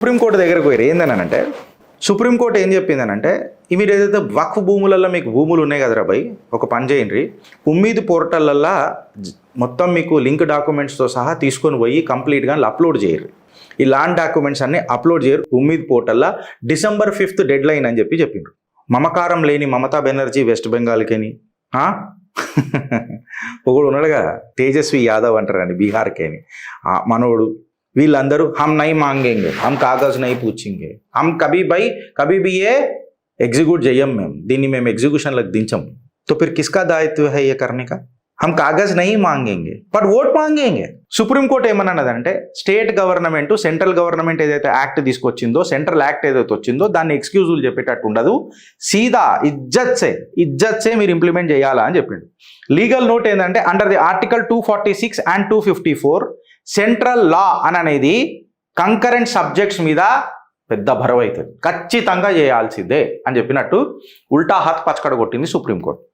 supreme court దగ్గరకు పోయారు ఏందనంటే supreme court ఏం చెప్పిందనంటే మీరు ఏదైతే వక్ఫ్ భూములలో మీకు భూములు ఉన్నాయి కదరా భయ్ ఒక పని చేయండి ఉమ్మీద్ పోర్టల్లల్లో మొత్తం మీకు లింక్ డాక్యుమెంట్స్తో సహా తీసుకొని పోయి కంప్లీట్గా అప్లోడ్ చేయరు ఈ ల్యాండ్ డాక్యుమెంట్స్ అన్నీ అప్లోడ్ చేయరు ఉమ్మీద్ పోర్టల్లో December 5th డెడ్ లైన్ అని చెప్పిండ్రు మమకారం లేని మమతా బెనర్జీ వెస్ట్ బెంగాల్కేని ఒకడు ఉన్నాడుగా తేజస్వి యాదవ్ అంటారని బీహార్కేని మనోడు వీళ్ళందరూ హమ్ నై మాంగేంగే హమ్ కాగజ్ నై పూచింగే హమ్ కభీ బీ ఏ ఎగ్జిక్యూట్ చెయ్యం మేము దీన్ని మేము ఎగ్జిక్యూషన్లకు దించం तो फिर किसका दायित्व है ये करने का हम कागज नहीं मांगेंगे बट वोट मांगेंगे సుప్రీంకోర్టు ఏమన్నదంటే స్టేట్ గవర్నమెంట్ సెంట్రల్ గవర్నమెంట్ ఏదైతే యాక్ట్ తీసుకొచ్చిందో సెంట్రల్ యాక్ట్ ఏదైతే వచ్చిందో దాన్ని ఎక్స్క్యూజులు చెప్పేటట్టు ఉండదు సీదా ఇజ్జత్సే మీరు ఇంప్లిమెంట్ చేయాలా అని చెప్పిండు లీగల్ నోట్ ఏంటంటే under the article 246 and 254 central law అనేది కంకరెంట్ సబ్జెక్ట్స్ మీద పెద్ద బరువు అవుతుంది ఖచ్చితంగా చేయాల్సిందే అని చెప్పినట్టు ఉల్టా హాత్ పచ్చకడ కొట్టింది సుప్రీంకోర్టు